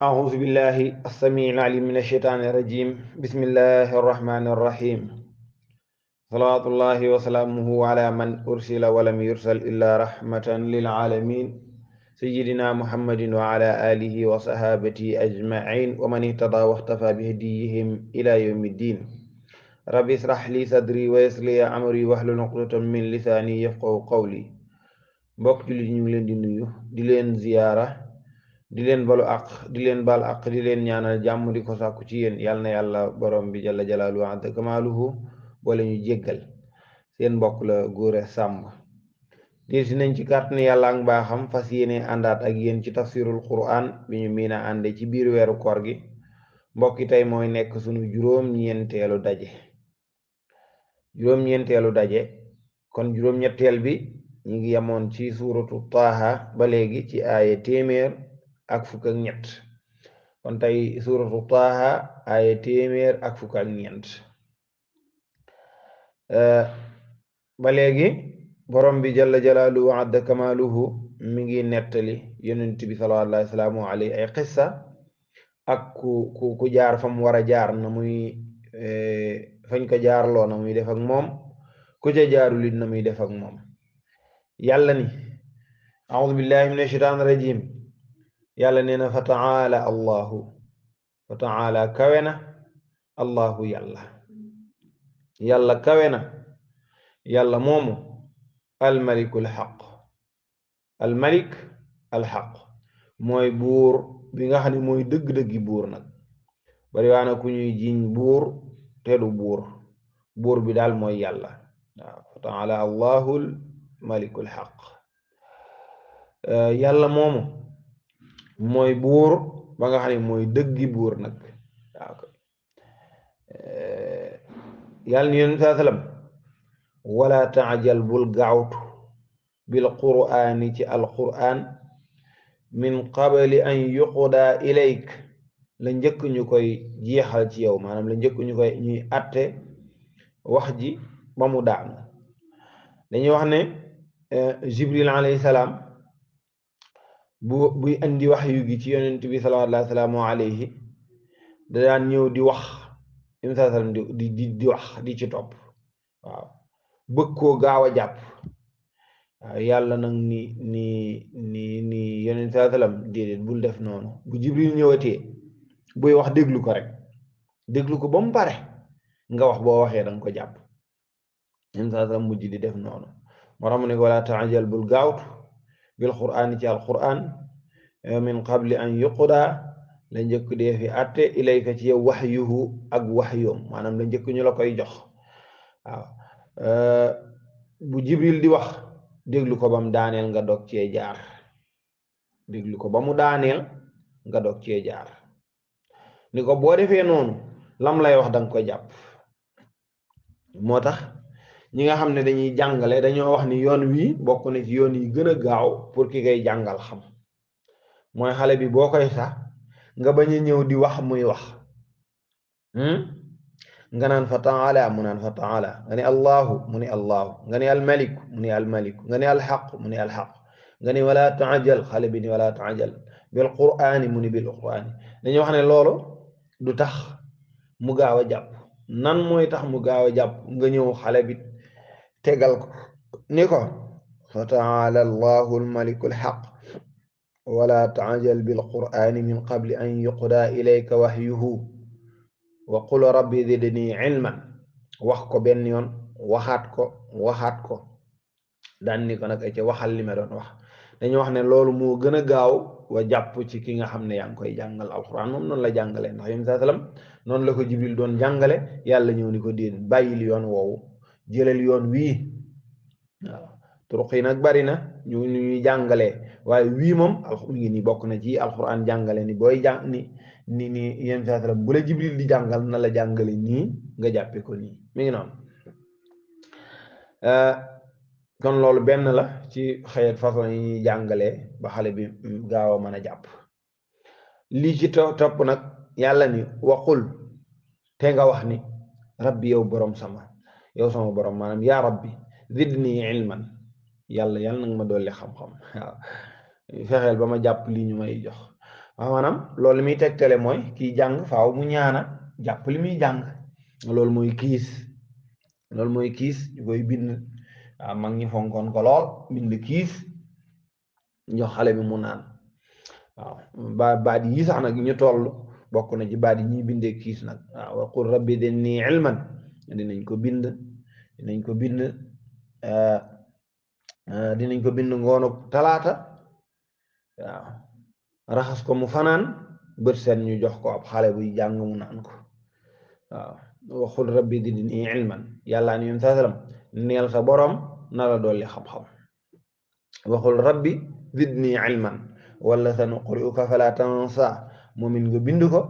أعوذ بالله السميع العليم من الشيطان الرجيم بسم الله الرحمن الرحيم صلوات الله وسلامه على من أرسل ولم يرسل إلا رحمة للعالمين سيدنا محمد وعلى آله وصحابته أجمعين ومن اهتدى واختفى بهديهم إلى يوم الدين رب اشرح لي صدري ويسر لي أمري واحلل عقدة من لساني يفقهوا قولي mbokk jullit ñu ngi leen di nuyu di leen ziyaara di leen balu àq di leen bal àq di leen ñaanal jàmm di ko sàkku ci yéen yal na yàlla borom bi jalla jalaaluhu wa azza kamaaluhu boole ñu jéggal seen mbokk la Gora Samb dir si nañ ci kàttanu yàlla ak mbaaxam fas yéene àndaat ak yéen ci tafsirul quran bi ñu miina ànde ci biir weeru koor gi mbokki tey mooy nekk sunu juróom-ñeenteelu daje kon juróom-ñetteel bi ñu ngi yemoon ci suuratu taaha ba léegi ci aaya téeméer ak fukk ak ñett kon tey suuratu taaha aaya téeméer ak fukk ak ñeent ba léegi borom bi jalla jalaaluhu wa adda kamaaluhu mi ngi nettali yonent bi sallallahu alayhi ay xissa ak ku jaar fa mu war a jaar na muy fañ ko jaarloo na muy def ak moom ku ca jaarul it na muy def ak moom yàlla ni a'udhu billahi minash shaitanir rajim yàlla nee na fa taala kawe na allahu yàlla kawe na yàlla moomu almalikul xaq mooy buur bi nga xam ne mooy dëgg-dëggi buur nag bari waa na ku ñuy jiñ buur te du buur bi daal mooy yàlla waaw fa taala allahul malikul xaq yàlla moomu mooy buur ba nga xam ne mooy dëggi buur nag waaw yàlla ni yonent saa sallam wala taajal bul gaawtu bil qur'aani ci alqur'aan min qabli an yuqda ilayk la njëkk ñu koy jeexal ci yow maanaam la njëkk ñu koy ñuy atte wax ji ba mu daanu dañuy wax ne Jibril alayhi salaam buy andi wax yu gi ci yonent bi sallallahu alayhi da daan ñëw di wax yonent sallam di wax di ci topp waaw bëgg koo gaaw a jàpp waaw yàlla nag ni yonent sallam déedéet bul def noonu bu Jibril ñëwatee buy wax déglu ko rek déglu ko ba mu pare nga wax boo waxee danga ko jàpp yonent sallam mujj di def noonu moo tax mu ne wala taajal bul gaawtu bil qur'aan ci alqur'aan min qabli an yuqda la njëkk dee fi atte ilayka ci yow waxyuhu ak waxyoom maanaam la njëkk ñu la koy jox waaw bu Jibril di wax déglu ko ba mu daaneel nga dog cee jaar déglu ko ba mu daaneel nga dog cee jaar ni ko boo defee noonu lam lay wax danga ko jàpp moo tax ñi nga xam ne dañuy jàngale dañoo wax ni yoon wii bokk na ci yoon yi gën a gaaw pour ki ngay jàngal xam mooy xale bi boo koy sax nga bañ a ñëw di wax muy wax nga naan fa taala mu naan fa taala nga ne allahu mu ne allahu nga ne almaliku mu ne almaliku nga ne alxaq mu ne alxaq nga ne wala taajal xale bi ni wala taajal bil qur'aani mu ne bil qur'aani dañoo wax ne loolu du tax mu gaaw a jàpp nan mooy tax mu gaaw a jàpp nga ñëw xale bi tegal ko ni ko fa taala allahu almaliku alxaq wala taajal bil qur'aani min qabli an yuqda ilayka wahyuhu wa qul rabbi zidni ilman wax ko benn yoon waxaat ko daan ni ko nag ay ca waxal li ma doon wax dañu wax ne loolu moo gën a gaaw wa jàpp ci ki nga xam ne yaa ngi koy jàngal alquran moom noonu la jàngale ndax yonent saa sallam noonu la ko Jibril doon jàngale yàlla ñëw ni ko déet bàyyil yoon woowu jëlal yoon wii waaw turuq yi nag bari na ñu ñuy jàngalee waaye wii moom ngi ni bokk na ci alquran jàngale ni booy jàng ni yonent saa sallam bu la Jibril di jàngal na la jàngale nii nga jàppe ko nii mi ngi noonu kon loolu benn la ci xeet façon yi ñuy jàngalee ba xale bi gaaw a mën a jàpp lii ci topp nag yàlla ni waqul te nga wax ni rabbi yow sama borom maanaam yaa rabbi zidni ilman yàlla nag ma dolli xam-xam waaw fexeel ba ma jàpp lii ñu may jox maanaam loolu li muy tegtale mooy kii jàng faaw mu ñaana jàpp li muy jàng loolu mooy kiis ñu koy bind waaw mag ñi fonkoon ko lool bind kiis jox xale bi mu naan waaw baat yi sax nag ñu toll bokk na ci baat yi ñuy bindee kiis nag waaw wa qul rabbi zidni ilman dinañ ko bind dinañ ko bind ngoonu talaata waaw raxas ko mu fanaan bët seen ñu jox ko ab xale buy jàng mu naan ko waaw waxul rabbi zidni ilman yàlla ni yum sasalam neel sa borom na la dolli xam-xam waxul rabbi zidni ilman wala sanuqri'uka fala tansa moom it nga bind ko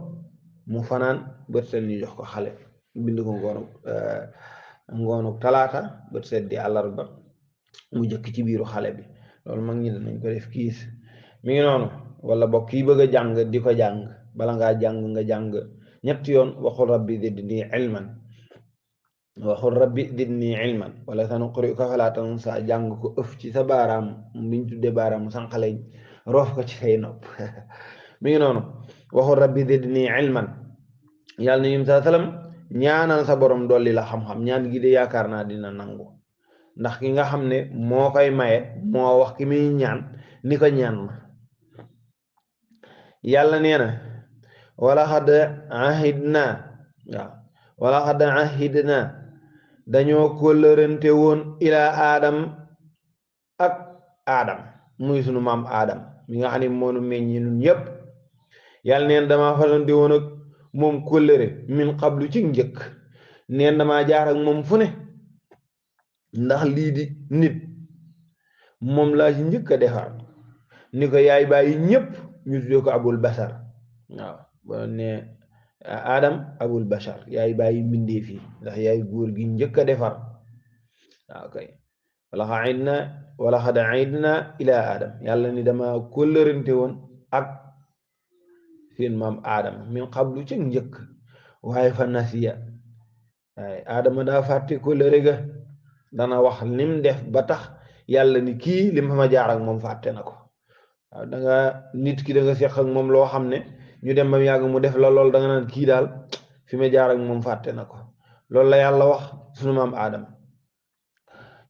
mu fanaan bët seen ñu jox ko xale bind ko ngoonu talaata bët seen di àllarba mu jëkk ci biiru xale bi loolu mag ñi danañ ko def kiis mi ngi noonu wala bokk kii bëgg a jàng di ko jàng bala ngaa jàng nga jàng ñetti yoon waxul rabbi zidni ilman wala sanuqri'uka fala tansa jàng ko ëf ci sa baaraam biñ tudde baaraam sànqaleñ roof ko ci say nopp mi ngi noonu waxul rabbi zidni ilman yàlla na yim sa salam ñaanal sa borom dolli la xam-xam ñaan gi de yaakaar naa dina nangu ndax ki nga xam ne moo koy maye moo wax ki muy ñaan ni ko ñaan ma yàlla nee na wala xad ahidna dañoo kóllërante woon ila aadam ak aadam muy sunu maam aadam mi nga xam ne moonu meññi nun yépp yàlla neen dama falante woon ak moom kóllëre min qablu ci njëkk neen dama jaar ak moom fu ne ndax lii di nit moom laa ci njëkk a defar ni ko yaay bàyyi ñépp ñu tuddee ko abul bashar waaw ba ne adam abul bashar yaay bàyyi mbindeef yi ndax yaay góor gi njëkk a defar waaw kay wala xad aidna ila adam yàlla ni dama kóllërante woon ak seen maam adam min qablu ci njëkk waaye fa nasiya waaye adama daa fàtte kóllëre ga dana wax lim def ba tax yàlla ni kii lim fa ma jaar ak moom fàtte na ko waaw danga nit ki da nga seq ak moom loo xam ne ñu dem ba mu yàgg mu def la lool da nga naan kii daal fi ma jaar ak moom fàtte na ko loolu la yàlla wax sunu maam aadama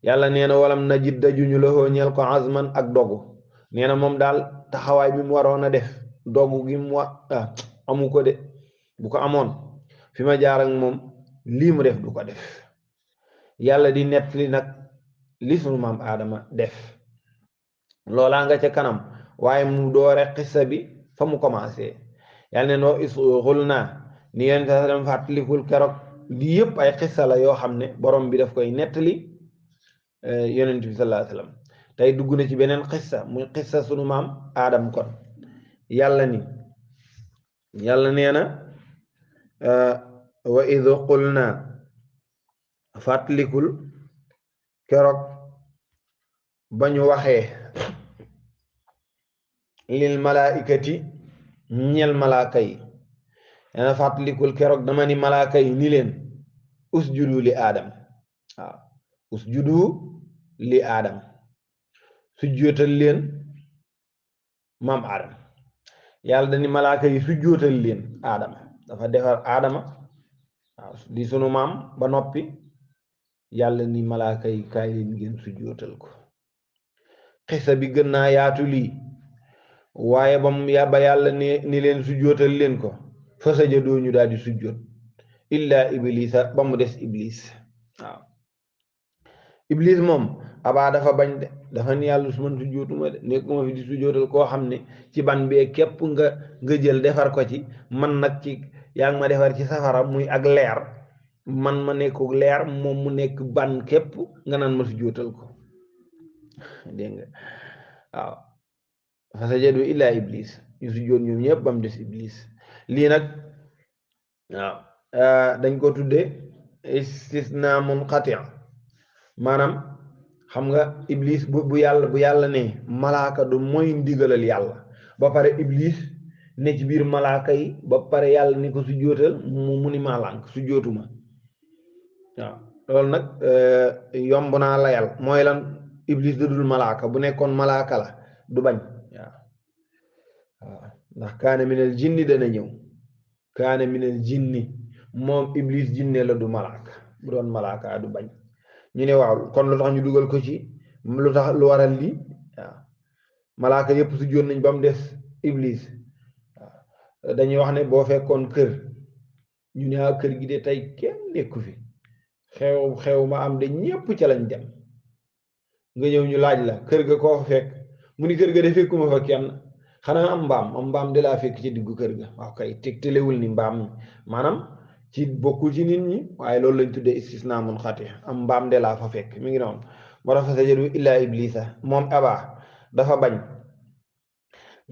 yàlla nee na walam najid dajuñu la ñeel ko azman ak dogu nee na moom daal taxawaay bi mu waroon a def dogu gi mu amu ko de bu ko amoon fi ma jaar ak moom lii mu def du ko def yàlla di nettali nag li sunu maam aadama def loolaa nga ca kanam waaye mu doore xissa bi fa mu commencé yàlla ne noo isxul naa ni yonent sa dem fàttalikul keroog lii yëpp ay xissa la yoo xam ne borom bi daf koy nettali yonent bi sallallahu alayhi wa sallam tey dugg na ci beneen xissa muy xissa sunu maam aadam kon yàlla nee na wa id qul naa fàttalikul keroog ba ñu waxee lil malaikati ñel malaaka yi dana fàttalikul keroog dama ni malaaka yi ni leen usjudu li aadam waaw usjudu li aadam sujjóotal leen maam aadam yàlla dani malaaka yi sujjóotal leen aadama dafa defar aadama waaw di sunu maam ba noppi yàlla ni malaaka yi kaay leen ngeen sujjóotal ko xisa bi gën naa yaatu lii waaye ba yàlla ni leen sujjóotal leen ko fa sajadoo ñu daal di sujjóot illa iblisa ba mu des iblis waaw iblis moom abaa dafa bañ de dafa ni yàlla su man sujjóotuma de nekkuma fi di sujjóotal koo xam ne ci ban bee képp nga jël defar ko ci man nag ci yaa ngi ma defar ci safara muy ak leer man ma nekku leer moom mu nekk ban képp nga naan ma sujjóotal ko dégg nga waaw fa sajadu illa iblis ñu sujjóot ñoom ñëpp ba mu des iblis lii nag waaw dañ ko tudde istisna munqati maanaam xam nga iblis bu yàlla ne malaaka du mooy ndigalal yàlla ba pare iblis ne ci biir malaaka yi ba pare yàlla ni ko sujjóotal mu ni maalank sujjóotuma waaw loolu nag yomb naa layal mooy lan iblis da dul malaaka bu nekkoon malaaka la du bañ waaw ndax kaana minal jinni dana ñëw kaana minal jinni moom iblis jinne la du malaaka bu doon malaaka du bañ ñu ne waaw kon lu tax ñu dugal ko ci lu tax lu waral lii waaw malaaka yépp su joon nañ ba mu des iblis waaw dañuy wax ne boo fekkoon kër ñu ne kër gi de tey kenn nekku fi xew ma am de ñépp ca lañ dem nga ñëw ñu laaj la kër ga koo fa fekk mu ni kër ga de fekkuma fa kenn xanaa am mbaam de laa fekk ci diggu kër ga waaw kay tegtalewul ni mbaam maanaam ci bokkul ci nit ñi waaye loolu lañ tuddee istisna munqati am mbaam de laa fa fekk mi ngi noonu moo tax fa sajadu illaa iblisa moom aba dafa bañ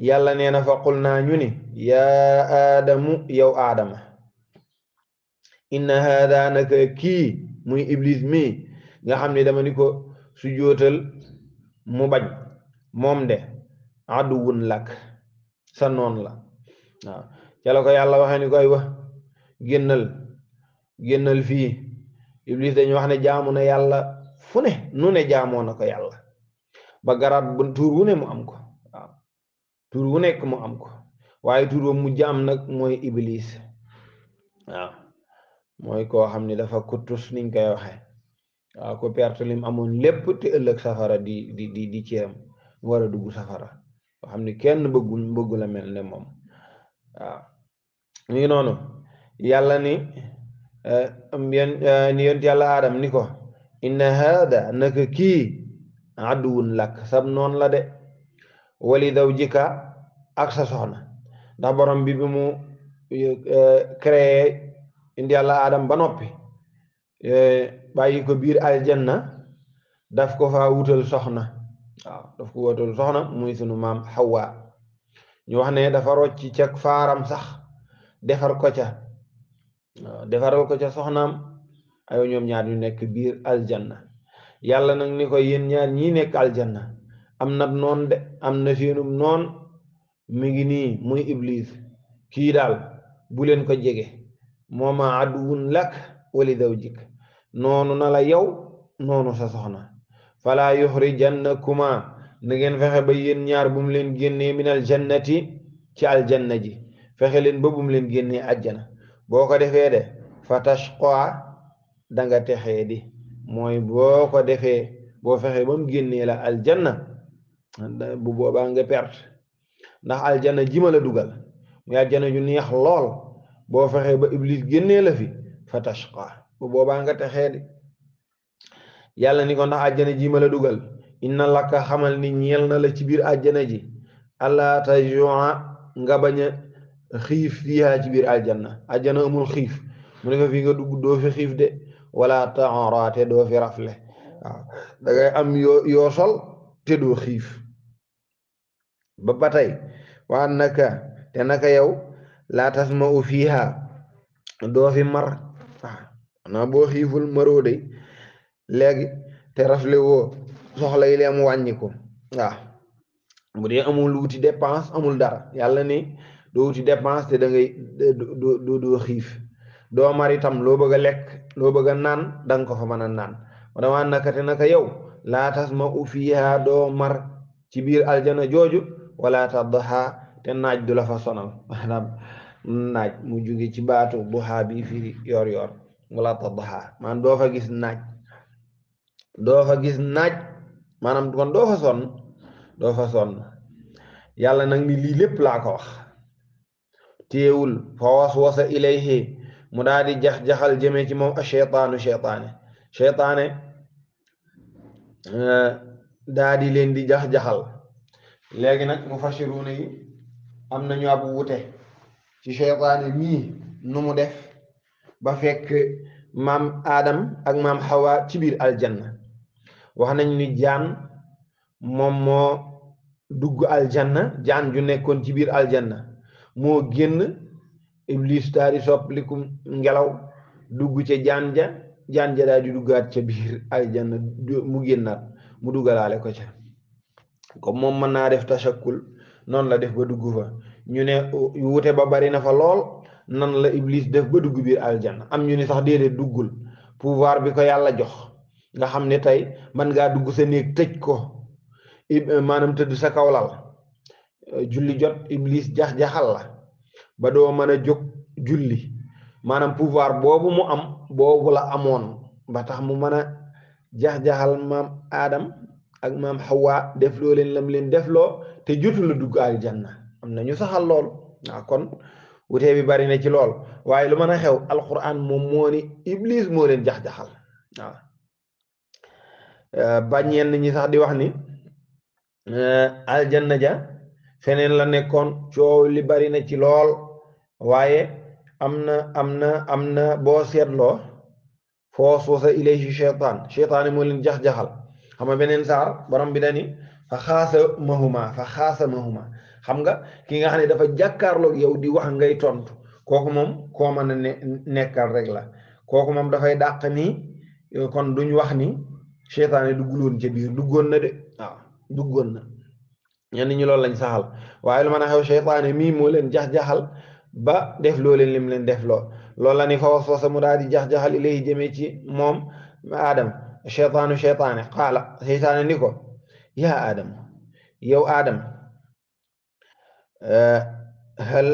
yàlla nee na fa qul naa ñu ni yaa aadamu yow aadama inna haada naka kii muy iblis mi nga xam ne dama ni ko su jootal mu bañ moom de aduwun lak sa noon la waaw ca la ko yàlla waxee ni ko ay wax génnal fii iblis dañu wax ne jaamu na yàlla fu ne nu ne jaamoo na ko yàlla ba garaat bu tuur wu ne mu am ko waaw tuur wu nekk mu am ko waaye tuur ba mujj am nag mooy iblis waaw mooy koo xam ne dafa kuttus niñ koy waxe waaw ko perte lim amoon lépp te ëllëg safara di ceem mu war a dugg safara koo xam ne kenn bëggu la mel ne moom waaw mi ngi noonu yàlla ni ni yont yàlla aadam ni ko inna haada naka kii aduwun lak sab noon la de wali zawjika ak sa soxna ndax borom bi mu créé indi yàlla aadam ba noppi bàyyi ko biir aljanna daf ko fa wutal soxna waaw daf ko wutal soxna muy sunu maam Hawa ñu wax ne dafa rocci ca faaram sax defar ko ca waaw defaral ko ca soxnaam ayo ñoom ñaar ñu nekk biir aljanna yàlla nag ni ko yéen ñaar ñi nekk aljanna am na noon de am na seenum noon mi ngi nii muy iblis kii daal bu leen ko jege mooma aduwun lak wali zawjik noonu na la yow noonu sa soxna fala yuxrijannakuma na ngeen fexe ba yéen ñaar bu mu leen génnee minal jannati ci aljanna ji fexe leen ba bu mu leen génnee àjjana boo ko defee de fa tashqa danga texee di mooy boo ko defee boo fexe ba mu génnee la aljanna bu boobaa nga perte ndax aljanna ji ma la dugal muy aljanna ju neex lool boo fexe ba iblis génnee la fi fa tashqa bu boobaa nga texee di yàlla ni ko ndax aljanna ji ma la dugal inna laka xamal ni ñeel na la ci biir aljanna ji alla tajua nga bañ a xiif fiiha ci biir aljanna amul xiif mu ne ko fii nga dugg doo fi xiif de wala taaraate doo fi rafle waaw da ngay am yoo sol te doo xiif ba tey waa naka te naka yow laa tasma'u fiiha doo fi mar waaw boo xiiful maroo de léegi te rafle woo soxla yi leen mu wàññi ko waaw bu dee amul wuti dépense amul dara yàlla ni doo wuti dépense te da ngay doo xiif doo mar itam loo bëgg a lekk loo bëgg a naan danga ko fa mën a naan dama naka te naka yow laa tasma'u fiiha doo mar ci biir aljana jooju wala tadha te naaj du la fa sonal maanaam naaj mu jóge ci baatu duha bi firi yor yor wala tadha maanaam doo fa gis naaj maanaam kon doo fa sonn yàlla nag ni lii lépp laa ko wax téewul fa waswasa ilayhi mu daal di jax-jaxal jëmee ci moom a cheytaane daa di leen di jax-jaxal léegi nag mufassiruna yi am nañu ab wute ci cheytaane mii nu mu def ba fekk maam Adam ak maam Hawa ci biir aljanna wax nañ ni jaan moom moo dugg aljanna jaan ju nekkoon ci biir aljanna moo génn iblis daal di soppaliku ngelaw dugg ca jaan ja daal di duggaat ca biir aljanna mu génnaat mu duggalaale ko ca comme moom mën naa def tashakkul noonu la def ba dugg fa ñu ne wute ba bari na fa lool nan la iblis def ba dugg biir aljanna am ñu ne sax déedéet duggul pouvoir bi ko yàlla jox nga xam ne tey man ngaa dugg sa néeg tëj ko maanaam tëdd sa kawlal julli jot iblis jax-jaxal la ba doo mën a jóg julli maanaam pouvoir boobu mu am boobu la amoon ba tax mu mën a jax-jaxal maam Adam ak maam Hawa def loo leen lam leen def loo te jotu la dugg aljanna am na ñu saxal loolu waaw kon wutee bi bari na ci lool waaye lu mën a xew alquran moom moo ni iblis moo leen jax-jaxal waaw ba ñenn ñi sax di wax ni aljanna ja feneen la nekkoon coow li bari na ci lool waaye am na boo seetloo foo suusa ilayhi cheytaan moo leen jax-jaxal xam nga beneen saar borom bi dani fa xaasa mahuma xam nga ki nga xam ne dafa jàkkaarloog yow di wax ngay tontu kooku moom koo mën a nekkal rek la kooku moom dafay dàq ni kon duñ wax ni cheytaan dugguloon ca biir duggoon na de waaw duggoon na ñenn ñi loolu lañ saxal waaye lu mën a xew cheytaan mii moo leen jax-jaxal ba def loo leen lim leen def loo loolu la ni fa waswasa mu daal di jax-jaxal ilayhi jëmee ci moom Adam cheytaane qaala cheytaane ni ko yaa Adam yow Adam hal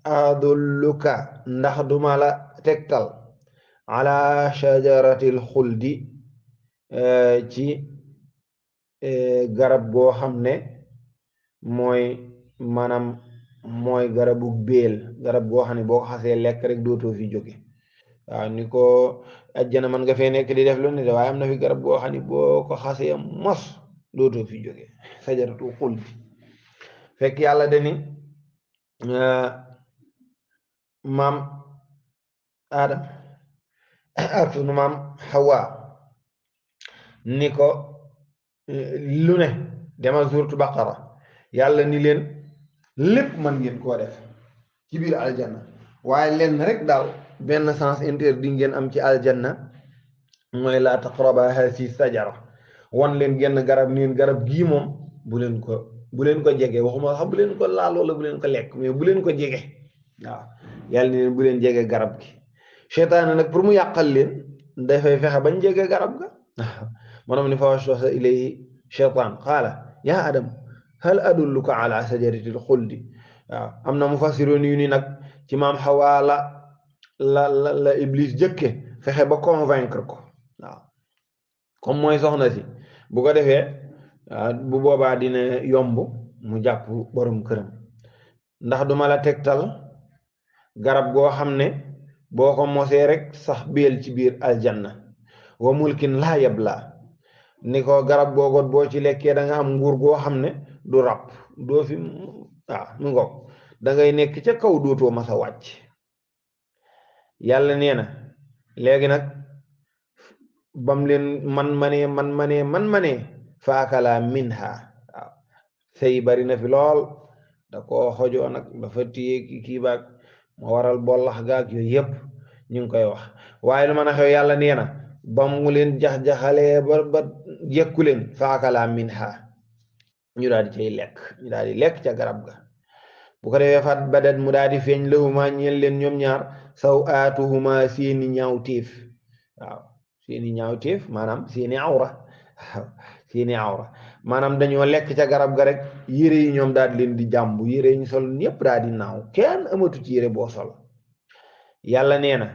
adulluka ndax duma la tegtal ala shajaratil xuldi ci garab goo xam ne mooy garabu béel garab goo xam ne boo ko xasee lekk rek dootoo fi jóge waaw ni ko ajjana man nga fee nekk di def lu ne de waaye am na fi garab goo xam ne boo ko xasee mos dootoo fi jóge sajaratul xuldi fekk yàlla dani maam Adam artunu maam Hawa ni ko lu ne demal suuratu Baqara yàlla ni leen lépp man ngeen koo def ci biir aljanna waaye leen rek daal benn sens interdit ngeen am ci aljanna mooy laa taqraba haasi sajara wan leen genn garab niin garab gii moom bu leen ko jege waxuma sax bu leen ko laal wala bu leen ko lekk mais bu leen ko jege waaw yàlla ni leen bu leen jege garab gi seytaane nag pour mu yàqal leen dafay fexe bañ jege garab ga moom ni fa waswasa ilayhi shaytaan qaala yaa Adam hal adulluka ala sajaratil xuldi waaw am na mufassiroon yu ni nag ci maam Xawaa la Iblis jëkke fexe ba convaincre ko waaw comme mooy soxna si bu ko defee bu boobaa dina yomb mu jàpp borom këram ndax duma la tegtal garab goo xam ne boo ko mosee rek sax béel ci biir aljanna wa mulkin laa yablaa ni ko garab googot boo ci lekkee da nga am nguur goo xam ne du ràpp doo fi mu ngoog da ngay nekk ca kaw dootoo masa wàcc yàlla nee na léegi nag bam leen man manee faakala minha waaw sëy bari na fi lool da koo xojoo nag dafa téye kii baag moo waral bollax gaag yooyu yëpp ñu ngi koy wax waaye lu mën a xew yàlla nee na ba mu leen jax-jaxalee ba yekku leen faakala minha ñu daal di cay lekk ñu daal di lekk ca garab ga bu ko defee fat badat mu daal di feeñ lahuma ñeel leen ñoom ñaar saw aatuhuma seeni ñaawteef waaw seeni ñaawteef maanaam seeni awra waaw seeni awra maanaam dañoo lekk ca garab ga rek yére yi ñoom daal di leen di jàmbu yére yi ñu sol ñëpp daal di naaw kenn amatu ci yére boo sol yàlla nee na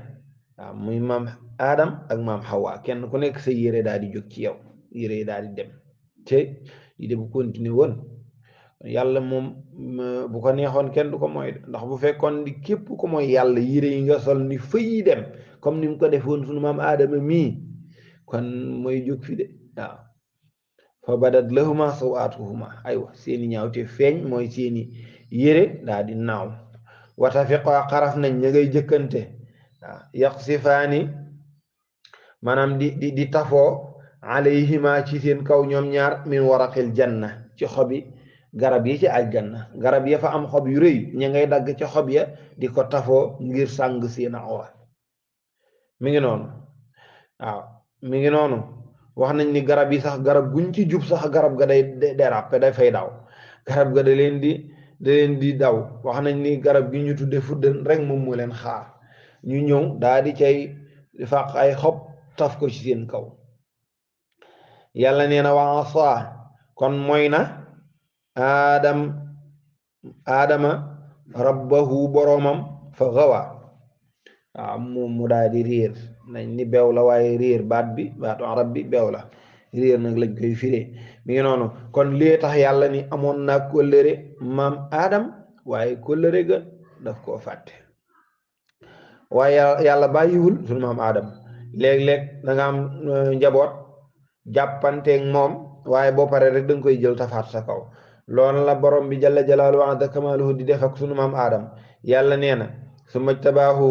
waaw muy maam Adam ak maam Hawa kenn ku nekk sa yére daal di jóg ci yow yére yi daal di dem te yi de bu continuer woon yàlla moom bu ko neexoon kenn du ko mooy ndax bu fekkoon di képp ko mooy yàlla yére yi nga sol ni fëyi dem comme ni mu ko defoon sunu maam Adama mii kon mooy jóg fi de waaw fa badat lahuma sawaatuhuma aywa seeni ñaawte feeñ mooy seeni yére daal di naaw wata fiqa xaraf nañ ña ngay jëkkante waaw yaqsifaani maanaam di tafoo alayhima ci seen kaw ñoom ñaar min waraqil janna ci xobi garab yi ci aljanna garab ya fa am xob yu rëy ña ngay dagg ci xob ya di ko tafoo ngir sàng seen awra mi ngi noonu waaw mi ngi noonu wax nañ ni garab yi sax garab guñ ci jub sax garab ga day déraper dafay daw garab ga da leen di daw wax nañ ni garab gi ñu tudde fuddan rek moom moo leen xaar ñu ñëw daa di cay fàq ay xob taf ko ci seen kaw yàlla nee na waa asa kon mooy na Adam aadama rabbahu boromam fa gawa waaw mu daal di réer nañ ni beew la waaye réer baatu arab bi beew la réer nag lañ koy firee mi ngi noonu kon lii tax yàlla ni amoon naa kóllëre maam aadam waaye kóllëre ga daf koo fàtte waaye yàlla bàyyiwul sunu maam aadam léeg-léeg da nga am njaboot jàppanteeg moom waaye boo paree rek da nga koy jël tafaat sa kaw loolu la borom bi jalla jalaalu wa azza kamaaluhu di def ak sunu maam aadam yàlla nee na su majtabaahu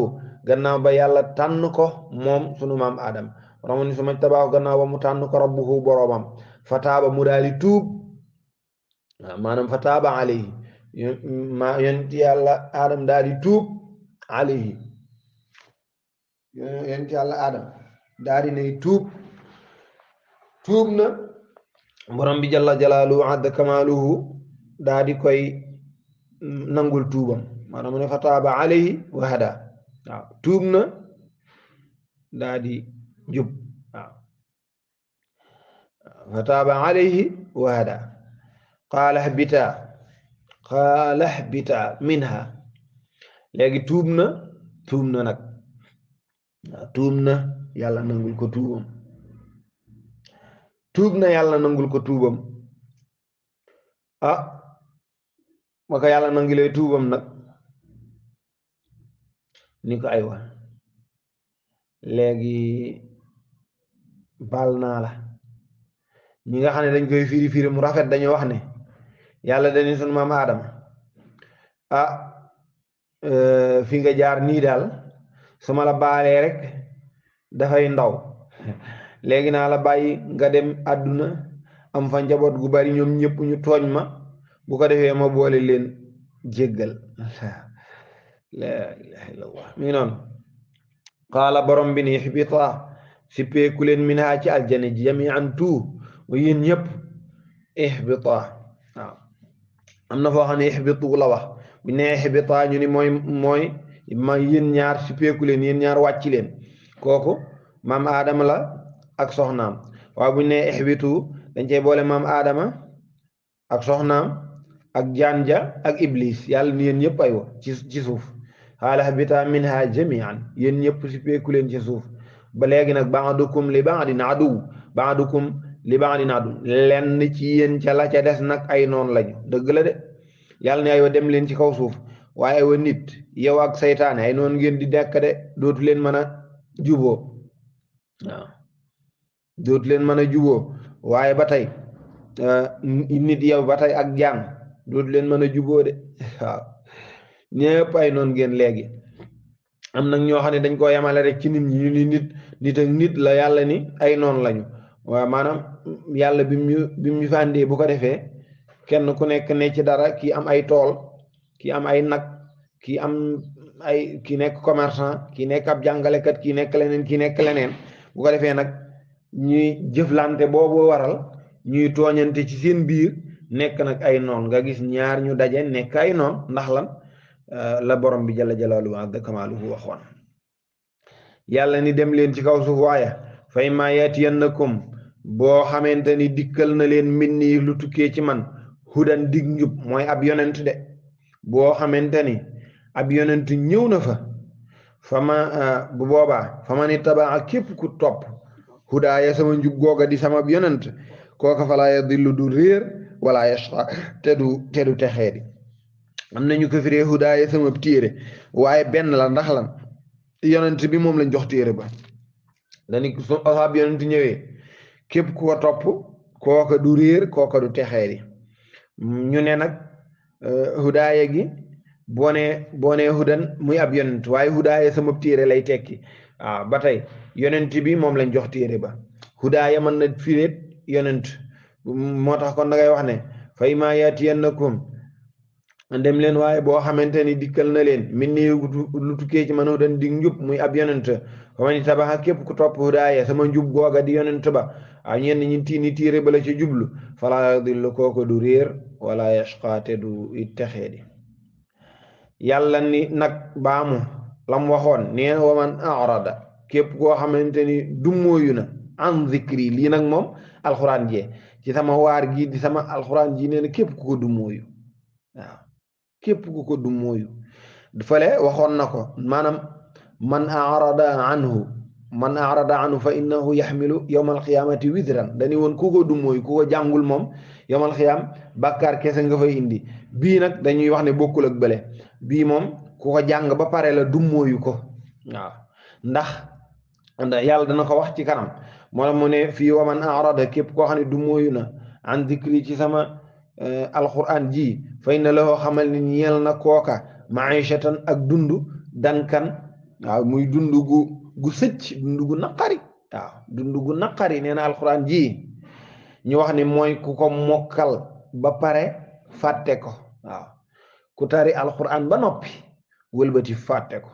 gannaaw ba yàlla tànn ko moom sunu maam aadam ramu ni su majtabaahu gannaaw ba mu tànn ko rabbuhu boromam fataaba mu daal di tuub maanaam fataaba alayhi yonent yàlla aadam daal di tuub alayhi yonent yàlla aadam daal di nay tuub na borom bi jalla jalaaluhu adda kamaaluhu daal di koy nangul tuubam maanaam mu ne fataaba alayhi wa hada waaw tuub na daal di jub waaw fataaba alayhi wa hada qaala ihbita minha léegi tuub na nag tuub na yàlla nangul ko tuubam ma ko yàlla nangulee tuubam nag ni ko aywa léegi baal naa la ñi nga xam ne dañ koy firi mu rafet dañu wax ne yàlla dañu sunu maam aadama fi nga jaar nii daal su ma la baalee rek dafay ndaw léegi naa la bàyyi nga dem àdduna am fa njaboot gu bari ñoom ñëpp ñu tooñ ma bu ko defee ma boole leen jéggal la ilaha illallah mi ngi noonu qaala borom bi ni ihbita sippeeku leen min haa ci aljana ji jami'an tout wa yéen ñëpp ihbita waaw am na foo xam ne ihbitu la wax bu ne ihbita ñu ni mooy ma yéen ñaar sippeeku leen yéen ñaar wàcc leen kooku maam aadama la ak soxnaam waaye bu ne ihbitu dañ cey boole maam aadama ak soxnaam ak janja ak iblis yàlla ni yéen ñëpp aywa ci suuf xaala habita minha jamian yéen ñëpp sippeeku leen ci suuf ba léegi nag ba'dukum li ba'din aduw lenn ci yéen ca la ca des nag ay noon lañu dëgg la de yàlla ne aywa dem leen ci kaw suuf waaye aywa nit yow ak saytaane ay noon ngeen di nekk de dootu leen mën a juboo waaw dootu leen mën a juboo waaye ba tey nit yow ba tey ak jaan dootu leen mën a juboo de waaw ñëpp ay noon ngeen léegi am nag ñoo xam ne dañ koo yemale rek ci nit ñi ñu ni nit ak nit la yàlla ni ay noon lañu waaw maanaam yàlla bi mu ñu fàndee bu ko defee kenn ku nekk ne ci dara kii am ay tool kii am ay nag kii nekk commerçant kii nekk ab jàngalekat kii nekk leneen bu ko defee nag ñuy jëflante boobu waral ñuy tooñante ci seen biir nekk nag ay noon nga gis ñaar ñu daje nekk ay noon ndax lan la borom bi jalla jalaaluhu wa azza kamaaluhu waxoon yàlla ni dem leen ci kaw suuf waaye fa immaa yatiyannakum boo xamante ni dikkal na leen minni lu tukkee ci man hudan dig njub mooy ab yonent de boo xamante ni ab yonent ñëw na fa bu boobaa fa ma ni tabaa képp ku topp hudaaya sama njub googa di sama ab yonent kooka fa laa yadillu du réer wala yashqa te du texee di am nañu ko firee hudaaya sama téere waaye benn la ndax lan yonent bi moom lañ jox téere ba dani su ab yonent ñëwee képp ku ko topp kooka du réer kooka du texee di ñu ne nag hudaaya gi boo nee hudan muy ab yonent waaye hudaaya sama téere lay tekki waaw ba tey yonent bi moom lañ jox téere ba hudaaya mën na fireet yonent moo tax kon da ngay wax ne fa immaa yatiyannakum dem leen waaye boo xamante ni dikkal na leen min ni lu tukkee ci man hudan dig njub muy ab yonent fa man tabaxa képp ku topp hudaaya sama njub googa di yonent ba ñenn ñi tiini téere ba la ci jublu falaa yadillu kooku du réer wala yashqaate du it texee di yàlla ni nag baamu lam waxoon neen wa man arada képp koo xamante ni dummóoyu na an zikri lii nag moom alxuraan jee ci sama waar gi di sama alxuraan ji nee na képp ku ko dummóoyu waaw képp ku ko du mooyu fale waxoon na ko maanaam man arada anhu fa innahu yaxmilu yowma alqiyamati wizran dañu woon ku ko du mooyu ku ko jàngul moom yowma alqiyam bàkkaar kese nga fay indi bii nag dañuy wax ne bokkul ak bële bii moom ku ko jàng ba pare la du mooyu ko waaw ndax yàlla dana ko wax ci kanam moo tax mu ne fii wa man arada képp koo xam ne du mooyu na an dikri ci sama alquran ji fay na la xamal ni ñeel na kooka maishatan ak dundu dankan waaw muy dundu gu sëcc dundu gu naqari waaw dundu gu naqari nee na alquran ji ñu wax ni mooy ku ko mokkal ba pare fàtte ko waaw ku tari alquran ba noppi wëlbati fàtte ko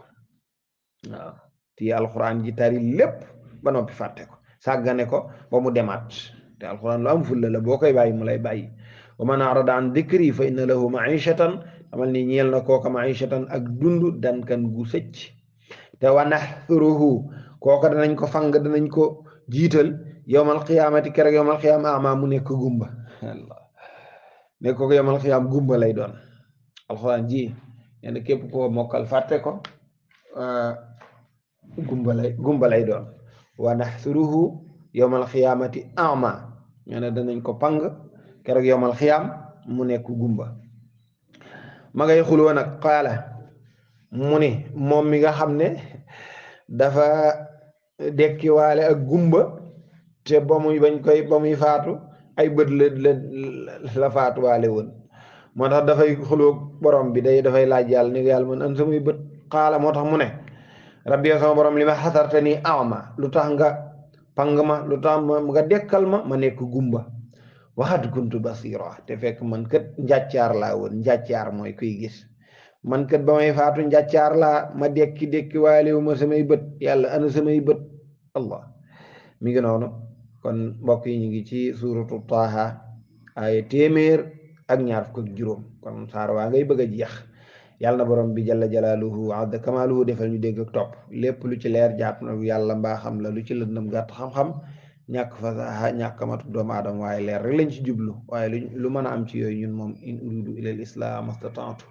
waaw ti alquran ji tari lépp ba noppi fàtte ko sàggane ko ba mu demaat te alquran lu am fulla la boo koy bàyyi mu lay bàyyi wa man arada an dikri fa inna lahu maishatan amal ni ñeel na kooka maishatan ak dundu dankan gu sëcc te wa naxsuruhu kooka danañ ko fang danañ ko jiital yowmal qiyaamati kerek yowmal qiyaam ama mu nekk gumba Allah nekk ko yowmal qiyaam gumba lay doon alxuraan ji nee képp ko mokkal fàtte ko gumba lay doon wa naxsuruhu yowmal qiyaamati ama nee danañ ko pang kerek yowmal qiyaam mu nekk gumba ma ngay xuloo nag qaala mu ni moom mi nga xam ne dafa dekkiwaale ak gumba te ba muy faatu ay bët la faatuwaale woon moo tax dafay xuloo borom bi dafay laaj yàlla ni yàlla man an samay bët qaala moo tax mu ne rabbi yow sama borom li ma xasarte nii ama lu tax nga pang ma lu tax nga dekkal ma nekk gumba waxat kuntu basira te fekk man kat njàccaar laa woon njàccaar mooy kuy gis man kat ba may faatu njàccaar laa ma dekki waalewu ma samay bët yàlla ana samay bët allah mi ngi noonu kon mbokk yi ñu ngi ci suuratu Taaha ay téeméer ak ñaar fukk ak juróom kon saar waa ngay bëgg a jeex yàlla na borom bi jalla jalaaluhu azza kamaaluhu defal ñu dégg ak topp lépp lu ci leer jàpp na yàlla mbaaxam la lu ci lëndëm gàtt xam-xam ñàkk fasaha ñàkk matu doomu aadama waaye leer rek lañ ci jublu waaye lu mën a am ci yooyu ñun moom in uridu ila al islam astata'tu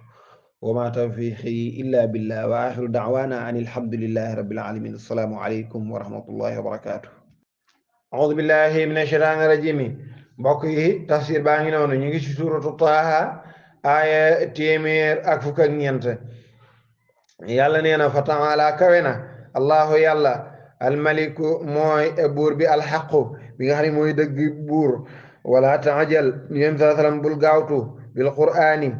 wa ma tawfiqi illa billah wa axiru da'wana an alhamdulillahi rabbil alamin assalaamu alaykum wa rahmatullahi wa barakatuh a'udhu billahi minash shaytanir rajim mbokk yi tafsir baa ngi noonu ñu ngi ci suuratu Taaha aaya téeméer ak fukk ak ñeent yàlla nee na fa ta'ala kawe na allahu yàlla almaliku mooy buur bi alxaqu bi nga xam ne mooy dëgg buur wala taajal yéen saa salaam bul gaawtu bil qur'ani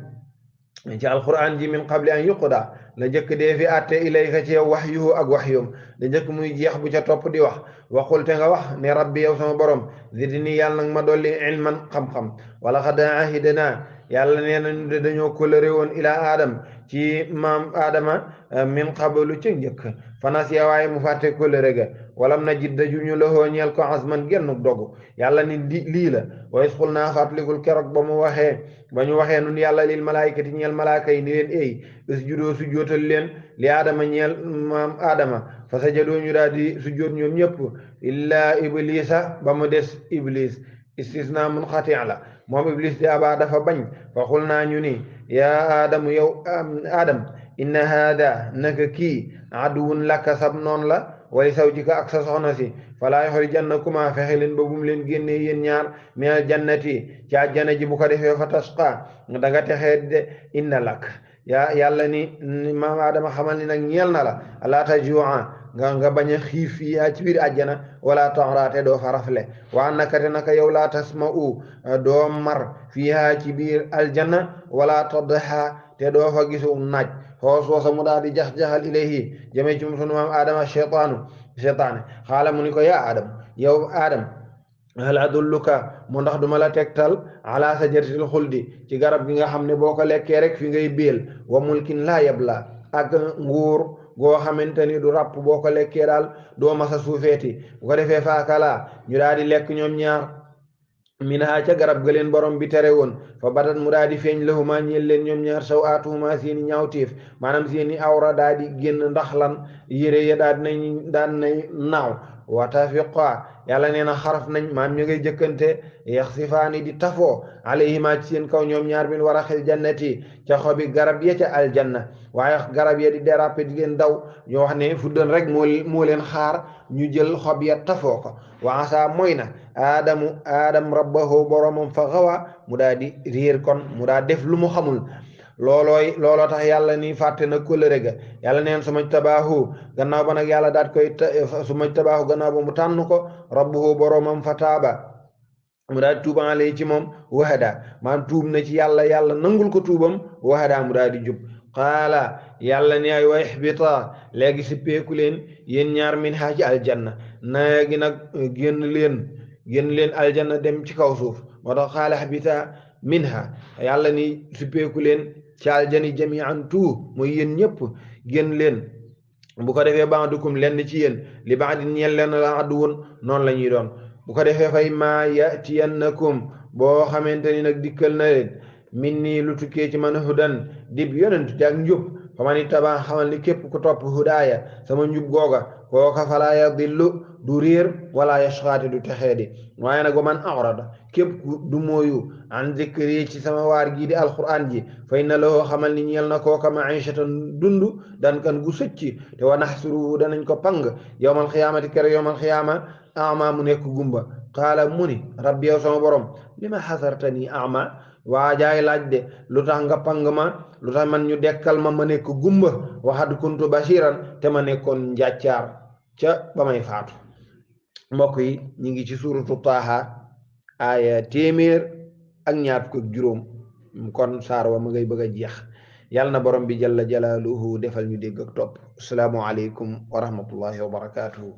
ci alquran ji min qabli an yuqda la njëkk dee fi atte ilayka ci waxyu ak waxyum la njëkk muy jeex bu ca topp di wax waxul te nga wax ne rabbi yow sama borom zidni yàlla nag ma dolli ilman xam-xam wala xad ahidna yàlla nee na ñu de dañoo kóllëre woon ila adam ci maam adama min qablu ci njëkk fanasiya waaye mu fàtte kóllëre ga walam najid daju ñu loxoo ñeel ko asman gennuk dogu yàlla ni lii la wa isqul naa fàttalikul keroog ba ñu waxee nun yàlla lil malaayikati ñeel malaaka yi ni leen ey usjudoo sujjootal leen li aadama ñeel maam aadama fa sajadoo ñu daal di sujjoot ñoom ñëpp illa iblisa ba mu des iblis istisna munqati la moom iblis di abaa dafa bañ fa xul naa ñu ni yaa aadamu yow aadam inna haada naka kii aduwun laka sab noon la wali sawjika ak sa soxna si falaa yuxrijannakuma fexe leen ba bum leen génnee yéen ñaar minal jannati ci àjjana ji bu ko defee fa tasqa da nga texee de inna lak yàlla ni maam Adama xamal ni nag ñeel na la alaa tajua nga bañ a xiif yaa ci biir àjjana wala taxraate doo fa rafle waa naka te naka yow laa tasma'u doo mar fiihaa ci biir aljanna wala tadha te doo fa gisu naaj xoos woosa mu daal di jax-jaxal ilayhi jëme ci sunu maam Adama cheytaane xaala mu ni ko yaa Adam yow Adam hal adulluka mu ndax duma la tegtal ala sajaratil xuldi ci garab gi nga xam ne boo ko lekkee rek fi ngay béel wa mulkin laa yabla ak nguur goo xamante ni du ràpp boo ko lekkee daal doo masa suufeeti bu ko defee faakala ñu daal di lekk ñoom ñaar minha ca garab ga leen borom bi tere woon fa badat mu daal di feeñ lahuma ñeel leen ñoom ñaar saw aatuhuma seeni ñaawteef maanaam seeni awra daal di génn ndax lan yére ya daal nay naaw wa tafiqa yàlla nee na xaraf nañ maam ñu ngay jëkkante yaxsifaani di tafoo alayhima ci seen kaw ñoom ñaar min waraxil jannati ca xobi garab ya ca aljanna waaye garab ya di déraper di leen daw ñu wax ne fuddan rek moo leen xaar ñu jël xob ya tafoo ko wa asa mooy na aadam rabbahu boromam fa xawa mu daa di réer kon mu daa def lu mu xamul looloo tax yàlla ni fàtte na kóllëre ga yàlla neen su maj tabaahu gannaaw ba nag yàlla daat koy su maj tabaahu gannaaw ba mu tànn ko rabbuhu boromam fa taaba mu daal di tuuba alay ci moom wahada maanaam tuub na ci yàlla nangul ko tuubam wahada mu daal di jub qaala yàlla ni ay wa ihbita léegi si peeku leen yéen ñaar min haa ci aljanna léegi nag génn leen aljanna dem ci kaw suuf moo tax qaala ihbita minha yàlla ni si peeku leen ci aljani jami'an tout mooy yéen ñëpp génn leen bu ko defee ba'dukum lenn ci yéen li ba'din ñeel leen la aduwwun noonu la ñuy doon bu ko defee fay ma yatiyannakum boo xamante ni nag dikkal na leen min nii lu tukkee ci man hudan dib yonent ak njub faman ittaba xamal ni képp ku topp hudaaya sama njub googa kooka falaa yadillu du réer wala yashqaati du texeedi waaye nag wa man arada képp ku du mooyu an zikri ci sama waar gii di alquran ji fa inna lahu xamal ni ñeel na kooka maishatan dund dan kan gu sëcci te wa naxsuruhu danañ ko pang yawmal xiyaamati kere yawmal xiyaama ama mu nekk gumba qaala mu ni rabbi yow sama borom lima xasartani ama waa jaay laaj de lu tax nga pang ma lu tax man ñu dekkal ma nekk gumba waxad kuntu bashiran te ma nekkoon njàccaar ca ba may faatu mbokk yi ñu ngi ci suuratu Taaha aaya téeméer ak ñaar fukk ak juróom kon saar wa ma ngay bëgg a jeex yàlla na borom bi jalla jalaaluhu defal ñu dégg ak topp asalaamu aleykum wa rahmatullahi wa barakatuhu